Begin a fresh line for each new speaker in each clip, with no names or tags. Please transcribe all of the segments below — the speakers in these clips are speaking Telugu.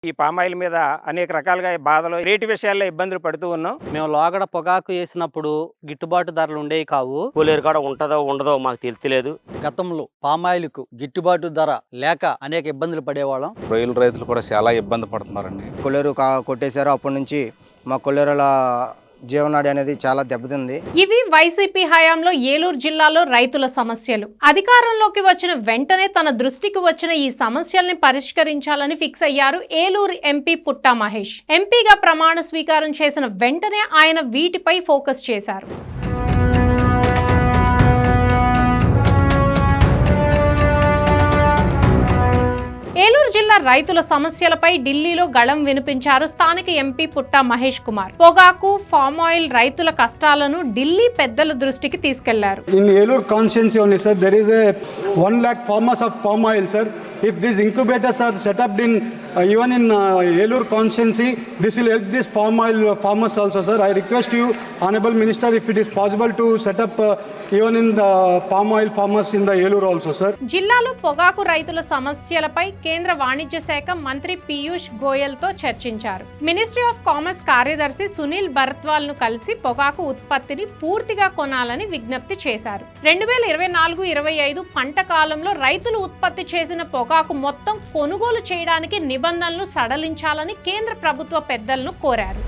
ఈ పామాయిల్ మీద అనేక రకాలుగా బాధలు, రేటు విషయాల్లో ఇబ్బందులు పడుతూ ఉన్నాం.
మేము లోగడ పొగాకు వేసినప్పుడు గిట్టుబాటు ధరలు ఉండేవి కావు.
కూలీరు కాడ ఉంటుందో ఉండదో మాకు తెలియలేదు.
గతంలో పామాయిల్కు గిట్టుబాటు ధర లేక అనేక ఇబ్బందులు పడేవాళ్ళం.
రొయ్యల రైతులు కూడా చాలా ఇబ్బంది పడుతున్నారండి.
కొల్లేరు కొట్టేశారు. అప్పటి నుంచి మా కొల్లేరుల జీవనాడి అనేది చాలా దెబ్బతింది.
ఇవి వైసీపీ హయాంలో ఏలూరు జిల్లాలో రైతుల సమస్యలు. అధికారంలోకి వచ్చిన వెంటనే తన దృష్టికి వచ్చిన ఈ సమస్యల్ని పరిష్కరించాలని ఫిక్స్ అయ్యారు ఏలూరు ఎంపీ పుట్టా మహేష్. ఎంపీగా ప్రమాణ స్వీకారం చేసిన వెంటనే ఆయన వీటిపై ఫోకస్ చేశారు. ఏలూరు జిల్లా రైతుల సమస్యలపై ఢిల్లీలో గళం వినిపించారు స్థానిక ఎంపీ పుట్టా మహేష్ కుమార్. పొగాకు, ఫామ్ ఆయిల్ రైతుల కష్టాలను ఢిల్లీ పెద్దల దృష్టికి తీసుకెళ్లారు.
In Elur constituency only, sir, there is a 1 lakh farmers of palm oil, sir. If these incubators are set up in even in Elur constituency, this will help these palm oil farmers also, sir. I request you, Honorable Minister, if it is possible to set up even in the palm oil farmers in the Elur also, sir.
జిల్లాలో పొగాకు రైతుల సమస్యలపై కేంద్ర వాణిజ్య శాఖ మంత్రి పీయూష్ గోయల్ తో చర్చించారు. మినిస్ట్రీ ఆఫ్ కామర్స్ కార్యదర్శి సునీల్ భరద్వాల్ ను కలిసి పొగాకు ఉత్పత్తిని పూర్తిగా కొనాలని విజ్ఞప్తి చేశారు. 2024-25 పంట కాలంలో రైతులు ఉత్పత్తి చేసిన పొగాకు మొత్తం కొనుగోలు చేయడానికి నిబంధనలు సడలించాలని కేంద్ర ప్రభుత్వ పెద్దలను కోరారు.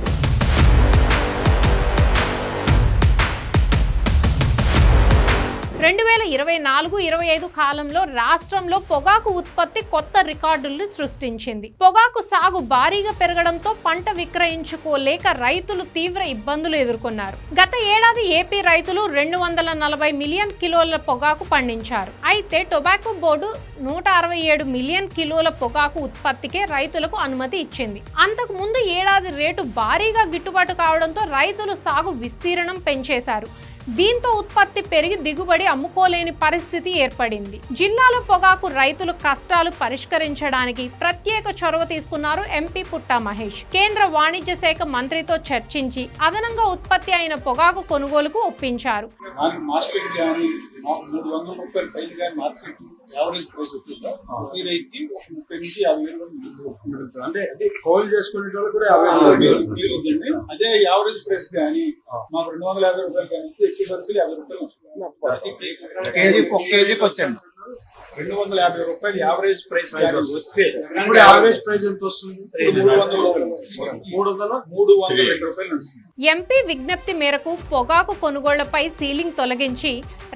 2024-25 కాలంలో రాష్ట్రంలో పొగాకు ఉత్పత్తి కొత్త రికార్డుల్ని సృష్టించింది. పొగాకు సాగు భారీగా పెరగడంతో పంట విక్రయించుకోలేక రైతులు తీవ్ర ఇబ్బందులు ఎదుర్కొన్నారు. గత ఏడాది ఏపీ రైతులు 240 మిలియన్ కిలోల పొగాకు పండించారు. అయితే టొబాకో బోర్డు 167 మిలియన్ కిలోల పొగాకు ఉత్పత్తికే రైతులకు అనుమతి ఇచ్చింది. అంతకు ముందు ఏడాది రేటు భారీగా గిట్టుబాటు కావడంతో రైతులు సాగు విస్తీర్ణం పెంచేశారు. దీంతో ఉత్పత్తి పెరిగి దిగుబడి అమ్ముకోలేని పరిస్థితి ఏర్పడింది. జిల్లాలో పొగాకు రైతుల కష్టాలు పరిష్కరించడానికి ప్రత్యేక చొరవ తీసుకున్నారు ఎంపీ పుట్టా మహేష్. కేంద్ర వాణిజ్య శాఖ మంత్రితో చర్చించి అదనంగా ఉత్పత్తి అయిన పొగాకు కొనుగోలుకు ఒప్పించారు.
అంటే కౌలు చేసుకునే వాళ్ళు కూడా అదే యావరేజ్ ప్రైస్ కానీ మాకు 250 రూపాయలు కానీ ఎక్కువ పరిస్థితులు 50 రూపాయలు వస్తుంది. 250 రూపాయలు యావరేజ్ ప్రైస్ వస్తే ఇప్పుడు యావరేజ్ ప్రైస్ ఎంత వస్తుంది? 302 రూపాయలు వస్తుంది.
ఎంపీ విజ్ఞప్తి మేరకు పొగాకు కొనుగోళ్లపై సీలింగ్ తొలగించి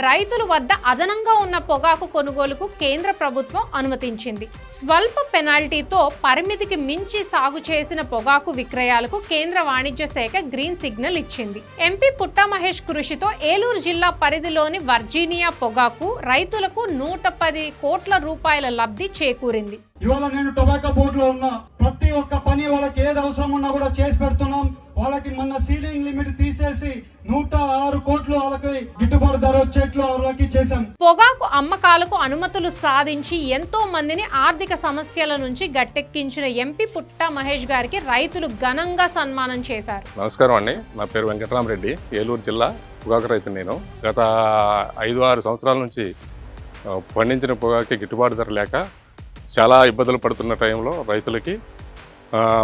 రైతుల వద్ద అదనంగా ఉన్న పొగాకు కొనుగోలుకు కేంద్ర ప్రభుత్వం అనుమతించింది. స్వల్ప పెనాల్టీతో పరిమితికి మించి సాగు చేసిన పొగాకు విక్రయాలకు కేంద్ర వాణిజ్య శాఖ గ్రీన్ సిగ్నల్ ఇచ్చింది. ఎంపీ పుట్టా మహేష్ కృషితో ఏలూరు జిల్లా పరిధిలోని వర్జీనియా పొగాకు రైతులకు 110 కోట్ల రూపాయల లబ్ధి చేకూరింది.
ఇవాళ నేను టొబాకో బోర్డులో ఉన్నా. ప్రతి ఒక్క పని వాళ్ళకి ఏది అవసరం ఉన్నా కూడా చేసి పెడుతున్నాం. వాళ్ళకి మొన్న సీలింగ్ లిమిట్ తీసేసి 106 కోట్లు వాళ్ళకి గిట్టుబాటు ధర వచ్చేట్లు వాళ్ళకి చేశాం.
పొగాకు అమ్మకాలకు అనుమతులు సాధించి ఎంతో మందిని ఆర్థిక సమస్యల నుంచి గట్టెక్కించిన ఎంపీ పుట్టా మహేష్ గారికి రైతులు ఘనంగా సన్మానం చేశారు.
నమస్కారం అండి, నా పేరు వెంకటరామరెడ్డి, ఏలూరు జిల్లా పొగాకు రైతు. నేను గత 5-6 సంవత్సరాల నుంచి పండించిన పొగాకి గిట్టుబాటు ధర లేక చాలా ఇబ్బందులు పడుతున్న టైంలో రైతులకి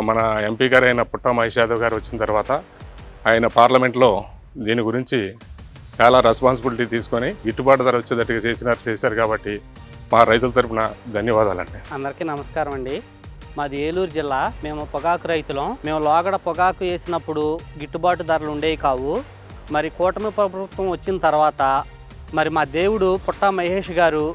మన ఎంపీ గారు అయిన పుట్టా మహేష్ యాదవ్ గారు వచ్చిన తర్వాత ఆయన పార్లమెంట్లో దీని గురించి చాలా రెస్పాన్సిబిలిటీ తీసుకొని గిట్టుబాటు ధర వచ్చేటట్టుగా చేశారు కాబట్టి మా రైతుల తరఫున ధన్యవాదాలండి.
అందరికీ నమస్కారం అండి. మాది ఏలూరు జిల్లా. మేము పొగాకు రైతులం. మేము లోగడ పొగాకు వేసినప్పుడు గిట్టుబాటు ధరలు ఉండేవి కావు. మరి కూటమి ప్రభుత్వం వచ్చిన తర్వాత మరి మా దేవుడు పుట్టా మహేష్ గారు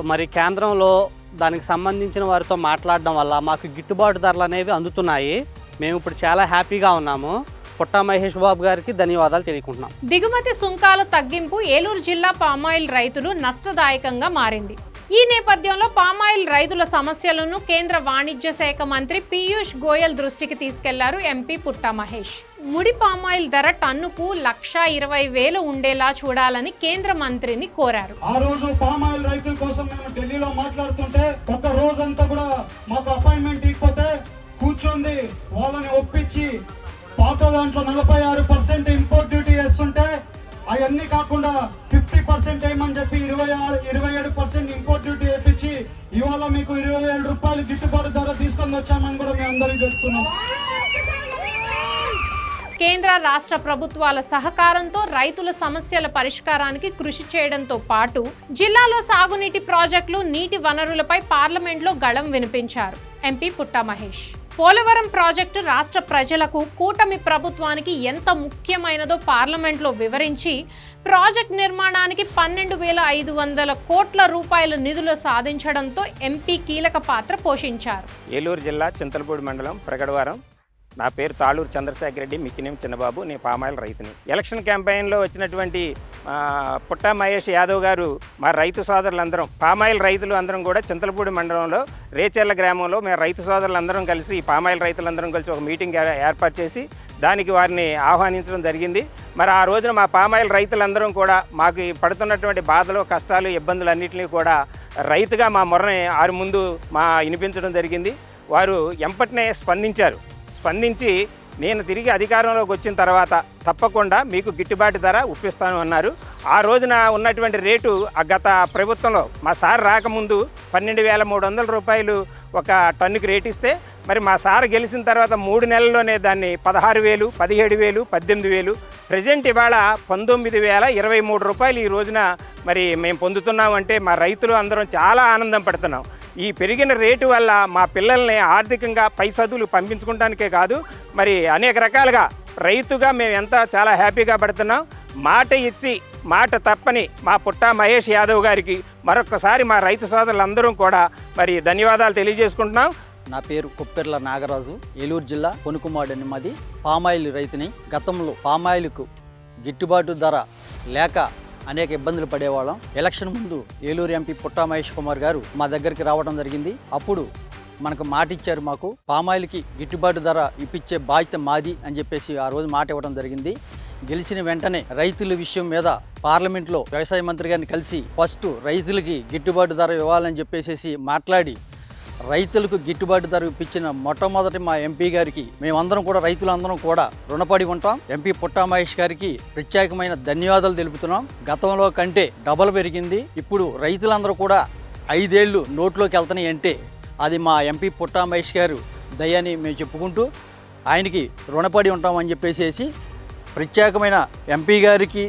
మరి కేంద్రంలో దానికి సంబంధించిన వారితో మాట్లాడడం వల్ల మాకు గిట్టుబాటు ధరలు అనేవి అందుతున్నాయి. మేము ఇప్పుడు చాలా హ్యాపీగా ఉన్నాము. పుట్టా మహేష్ బాబు గారికి ధన్యవాదాలు తెలియకుంటున్నాం.
దిగుమతి సుంకాల తగ్గింపు ఏలూరు జిల్లా పామాయిల్ రైతులు నష్టదాయకంగా మారింది. ఈ నేపథ్యంలో పామాయిల్ రైతుల సమస్యలను కేంద్ర వాణిజ్య శాఖ మంత్రి పీయూష్ గోయల్ దృష్టికి తీసుకెళ్లారు ఎంపీ పుట్టా మహేష్. ముడి పామాయిల్ ధర టన్నుకు 1,20,000 ఉండేలా చూడాలని కేంద్ర మంత్రిని కోరారు.
ఆ రోజు పామాయిల్ రైతుల కోసం మేము ఢిల్లీలో మాట్లాడుతుంటే ఒక రోజంతా కూడా మాకు అపాయింట్మెంట్ ఇకపోతే కూర్చొని వాళ్ళని ఒప్పించి పాత దాంట్లో 46% ఇంపోర్ట్ డ్యూటీ వేస్తుంటే అవన్నీ కాకుండా 50% ఏమని చెప్పి 27% ఇంపోర్ట్ డ్యూటీ వేయించి ఇవాళ మీకు 20,000 రూపాయలు గిట్టుబాటు ధర తీసుకొని వచ్చామని కూడా మేము అందరికీ చెప్తున్నాం.
కేంద్ర రాష్ట్ర ప్రభుత్వాల సహకారంతో రైతుల సమస్యల పరిష్కారానికి కృషి చేయడంతో పాటు జిల్లాలో సాగునీటి ప్రాజెక్టులు, నీటి వనరులపై పార్లమెంట్లో గళం వినిపించారు ఎంపీ పుట్టా మహేష్. పోలవరం ప్రాజెక్టు రాష్ట్ర ప్రజలకు, కూటమి ప్రభుత్వానికి ఎంత ముఖ్యమైనదో పార్లమెంట్లో వివరించి ప్రాజెక్టు నిర్మాణానికి 12,500 కోట్ల రూపాయల నిధులు సాధించడంతో ఎంపీ కీలక పాత్ర పోషించారు.
ఏలూరు జిల్లా చింతలపూడి మండలం ప్రగడవరం. నా పేరు తాళూరు చంద్రశేఖర్ రెడ్డి, మిక్కినేం చిన్నబాబు. నేను పామాయిల్ రైతుని. ఎలక్షన్ క్యాంపెయిన్లో వచ్చినటువంటి పుట్టా మహేష్ యాదవ్ గారు మా రైతు సోదరులందరం, పామాయిల్ రైతులు అందరం కూడా చింతలపూడి మండలంలో రేచెర్ల గ్రామంలో మేము రైతు సోదరులందరం కలిసి, ఈ పామాయిల్ రైతులందరం కలిసి ఒక మీటింగ్ ఏర్పాటు చేసి దానికి వారిని ఆహ్వానించడం జరిగింది. మరి ఆ రోజున మా పామాయిల్ రైతులందరం కూడా మాకు పడుతున్నటువంటి బాధలు, కష్టాలు, ఇబ్బందులు అన్నింటినీ కూడా రైతుగా మా మొరని ఆరు ముందు వినిపించడం జరిగింది. వారు ఎంపటినే స్పందించి నేను తిరిగి అధికారంలోకి వచ్చిన తర్వాత తప్పకుండా మీకు గిట్టుబాటు ధర ఉప్పిస్తాను అన్నారు. ఆ రోజున ఉన్నటువంటి రేటు గత ప్రభుత్వంలో మా సార్ రాకముందు 12,300 రూపాయలు ఒక టన్నుకి రేటు ఇస్తే, మరి మా సార్ గెలిచిన తర్వాత 3 నెలల్లోనే దాన్ని 16,000, 17,000, 18,000, ప్రజెంట్ ఇవాళ 19,023 రూపాయలు ఈ రోజున మరి మేము పొందుతున్నామంటే మా రైతులు అందరం చాలా ఆనందం పడుతున్నాం. ఈ పెరిగిన రేటు వల్ల మా పిల్లల్ని ఆర్థికంగా పై చదువులు పంపించుకోవడానికే కాదు, మరి అనేక రకాలుగా రైతుగా మేము చాలా హ్యాపీగా పడుతున్నాం. మాట ఇచ్చి మాట తప్పని మా పుట్టా మహేష్ యాదవ్ గారికి మరొకసారి మా రైతు సోదరులందరం కూడా మరి ధన్యవాదాలు తెలియజేసుకుంటున్నాం.
నా పేరు కొప్పెర్ల నాగరాజు, ఏలూరు జిల్లా కొనుకుమాడని మాది. పామాయిల్ రైతుని. గతంలో పామాయిల్కు గిట్టుబాటు ధర లేక అనేక ఇబ్బందులు పడేవాళ్ళం. ఎలక్షన్ ముందు ఏలూరు ఎంపీ పుట్టా మహేష్ కుమార్ గారు మా దగ్గరికి రావడం జరిగింది. అప్పుడు మనకు మాట ఇచ్చారు, మాకు పామాయిల్కి గిట్టుబాటు ధర ఇప్పించే బాధ్యత మాది అని చెప్పేసి ఆ రోజు మాట ఇవ్వడం జరిగింది. గెలిచిన వెంటనే రైతుల విషయం మీద పార్లమెంట్లో వ్యవసాయ మంత్రి గారిని కలిసి ఫస్ట్ రైతులకి గిట్టుబాటు ధర ఇవ్వాలని చెప్పేసి మాట్లాడి రైతులకు గిట్టుబాటు ధర ఇప్పించిన మొట్టమొదటి మా ఎంపీ గారికి మేమందరం కూడా, రైతులందరం కూడా రుణపడి ఉంటాం. ఎంపీ పుట్టా మహేష్ గారికి ప్రత్యేకమైన ధన్యవాదాలు తెలుపుతున్నాం. గతంలో కంటే డబల్ పెరిగింది. ఇప్పుడు రైతులందరూ కూడా 5 ఏళ్ళు నోట్లోకి వెళ్తున్నాయి అంటే అది మా ఎంపీ పుట్టా మహేష్ గారు దయని మేము చెప్పుకుంటూ ఆయనకి రుణపడి ఉంటామని చెప్పేసి ప్రత్యేకమైన ఎంపీ గారికి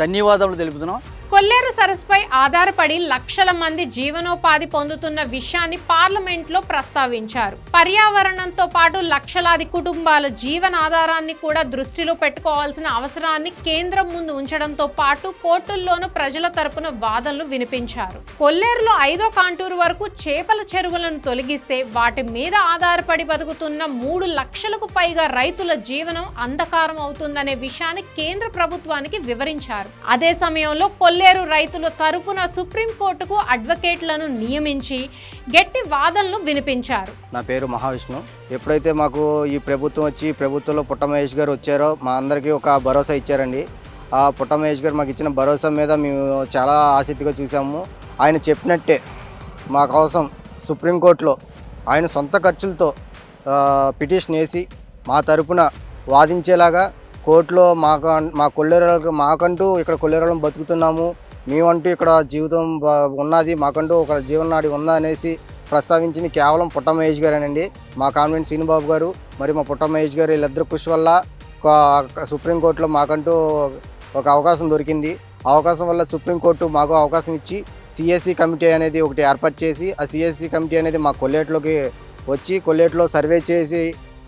ధన్యవాదాలు తెలుపుతున్నాం.
కొల్లేరు సరస్సుపై ఆధారపడి లక్షల మంది జీవనోపాధి పొందుతున్న విషయాన్ని పార్లమెంట్లో ప్రస్తావించారు. పర్యావరణంతో పాటు లక్షలాది కుటుంబాల జీవనాధారాన్ని కూడా దృష్టిలో పెట్టుకోవాల్సిన అవసరాన్ని కేంద్రం ముందు ఉంచడంతో పాటు కోర్టుల్లోనూ ప్రజల తరపున వాదనలు వినిపించారు. కొల్లేరులో 5వ కాంటూరు వరకు చేపల చెరువులను తొలగిస్తే వాటి మీద ఆధారపడి బతుకుతున్న 3 లక్షలకు పైగా రైతుల జీవనం అంధకారం అవుతుందనే విషయాన్ని కేంద్ర ప్రభుత్వానికి వివరించారు. అదే సమయంలో కొల్లేరు రైతుల తరపున సుప్రీంకోర్టుకు అడ్వకేట్లను నియమించి గట్టి వాదనలు వినిపించారు.
నా పేరు మహావిష్ణు. ఎప్పుడైతే మాకు ఈ ప్రభుత్వం వచ్చి ప్రభుత్వంలో పుట్టా మహేష్ గారు వచ్చారో మా అందరికీ ఒక భరోసా ఇచ్చారండి. ఆ పుట్టా మహేష్ గారు మాకు ఇచ్చిన భరోసా మీద మేము చాలా ఆసక్తిగా చూసాము. ఆయన చెప్పినట్టే మా కోసం సుప్రీంకోర్టులో ఆయన సొంత ఖర్చులతో పిటిషన్ వేసి మా తరపున వాదించేలాగా కోర్టులో మా కొల్లేరులకు, మాకంటూ ఇక్కడ కొల్లేరులో బతుకుతున్నాము, మేమంటూ ఇక్కడ జీవితం ఉన్నది, మాకంటూ ఒక జీవనాడి ఉందా అనేసి ప్రస్తావించింది కేవలం పుట్టా మహేష్ గారేనండి. మా కాన్వెంట్ శ్రీనుబాబు గారు మరి మా పుట్టా మహేష్ గారు వీళ్ళిద్దరు కృషి వల్ల సుప్రీంకోర్టులో మాకంటూ ఒక అవకాశం దొరికింది. అవకాశం వల్ల సుప్రీంకోర్టు మాకు అవకాశం ఇచ్చి సిఎస్సి కమిటీ అనేది ఒకటి ఏర్పాటు చేసి, ఆ సిఎస్సి కమిటీ అనేది మా కొల్లేట్లోకి వచ్చి కొల్లేట్లో సర్వే చేసి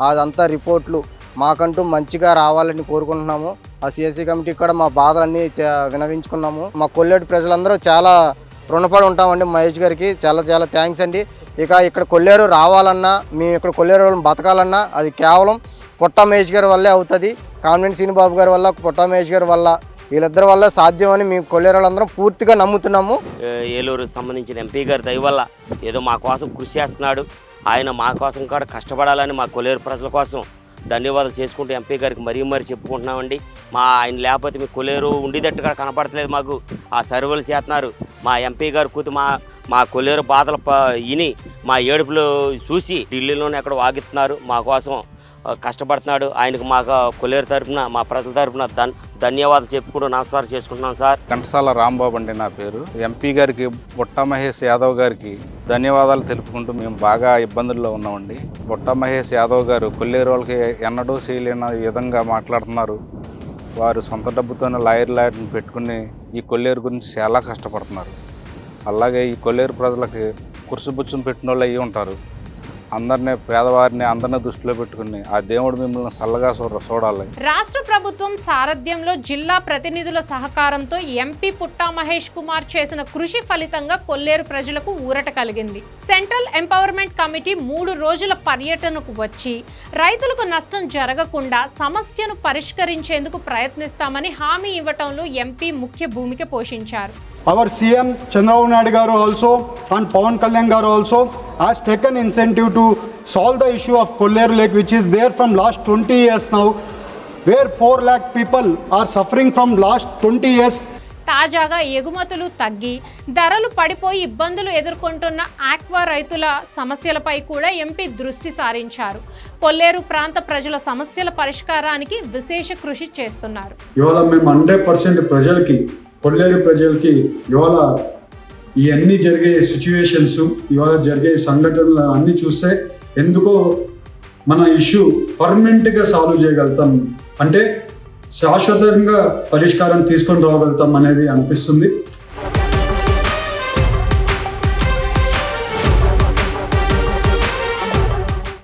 అదంతా రిపోర్ట్లు మాకంటూ మంచిగా రావాలని కోరుకుంటున్నాము. ఆ సిఎస్సి కమిటీ కూడా మా బాధలన్నీ వినవించుకున్నాము. మా కొల్లేటి ప్రజలందరూ చాలా రుణపడి ఉంటామండి మహేష్ గారికి. చాలా చాలా థ్యాంక్స్ అండి. ఇక ఇక్కడ కొల్లేరు రావాలన్నా, మేము ఇక్కడ కొల్లేరు బతకాలన్నా అది కేవలం పుట్టా మహేష్ గారి వల్లే అవుతుంది. కాన్వెంట్ శ్రీనుబాబు గారి వల్ల, పుట్టా మహేష్ గారి వల్ల, వీళ్ళిద్దరి వల్ల సాధ్యమని మేము కొల్లేరులందరం పూర్తిగా నమ్ముతున్నాము.
ఏలూరు సంబంధించిన ఎంపీ గారి దయ వల్ల ఏదో మా కోసం కృషి చేస్తున్నాడు. ఆయన మా కోసం కూడా కష్టపడాలని మా కొల్లేరు ప్రజల కోసం ధన్యవాదాలు చేసుకుంటూ ఎంపీ గారికి మరీ చెప్పుకుంటున్నామండి. ఆయన లేకపోతే మీ కొల్లేరు ఉండేటట్టుగా కనపడట్లేదు మాకు. ఆ సర్వేలు చేస్తున్నారు. మా ఎంపీ గారు కూతురు మా కొల్లేరు బాధలు విని మా ఏడుపులు చూసి ఢిల్లీలోనే ఎక్కడ వాగిస్తున్నారు. మా కోసం కష్టపడుతున్నాడు. ఆయనకు మా కొల్లేరు తరపున మా ప్రజల తరపున ధన్యవాదాలు చెప్పుకుంటూ నమస్కారం చేసుకుంటున్నాం సార్.
ఘంటసాల రాంబాబు అండి నా పేరు. ఎంపీ గారికి బుట్టా మహేష్ యాదవ్ గారికి ధన్యవాదాలు తెలుపుకుంటూ మేము బాగా ఇబ్బందుల్లో ఉన్నామండి. బుట్టా మహేష్ యాదవ్ గారు కొల్లేరు వాళ్ళకి ఎన్నడూ చేయలేని విధంగా మాట్లాడుతున్నారు. వారు సొంత డబ్బుతోనే లాయర్ని పెట్టుకుని ఈ కొల్లేరు గురించి చాలా కష్టపడుతున్నారు. అలాగే ఈ కొల్లేరు ప్రజలకి కుర్సుబుచ్చును పెట్టిన వాళ్ళు అయ్యి ఉంటారు. అందరినీ పేదవారిని అందరినీ దృష్టిలో పెట్టుకుని ఆ దేవుడు మిమ్మల్ని చల్లగా చూడాలి.
రాష్ట్ర ప్రభుత్వం సారథ్యంలో జిల్లా ప్రతినిధుల సహకారంతో ఎంపీ పుట్టా మహేష్ కుమార్ చేసిన కృషి ఫలితంగా కొల్లేరు ప్రజలకు ఊరట కలిగింది. సెంట్రల్ ఎంపవర్మెంట్ కమిటీ 3 రోజుల పర్యటనకు వచ్చి రైతులకు నష్టం జరగకుండా సమస్యను పరిష్కరించేందుకు ప్రయత్నిస్తామని హామీ ఇవ్వటంలో ఎంపీ ముఖ్య భూమిక పోషించారు.
Our CM Chandrababu Naidu garu also and Pawan Kalyan garu also has taken incentive to solve the issue of Kolleru Lake, which is there from last 20 years now, where 4 lakh people are suffering from last 20 years.
తాజాగా ఎగుమతులు తగ్గి ధరలు పడిపోయి ఇబ్బందులు ఎదుర్కొంటున్న ఆక్వా రైతుల సమస్యలపై కూడా ఎంపీ దృష్టి సారించారు. కొల్లేరు ప్రాంత ప్రజల సమస్యల పరిష్కారానికి విశేష కృషి చేస్తున్నారు.
ఇవాళ మేము 100% ప్రజలకి, కొల్లేరు ప్రజలకి ఇవాళ ఇవన్నీ జరిగే సిచ్యువేషన్స్, ఇవాళ జరిగే సంఘటనలు అన్నీ చూస్తే ఎందుకో మన ఇష్యూ పర్మనెంట్గా సాల్వ్ చేయగలుగుతాం, అంటే శాశ్వతంగా పరిష్కారం తీసుకొని రాగలుగుతాం అనేది అనిపిస్తుంది.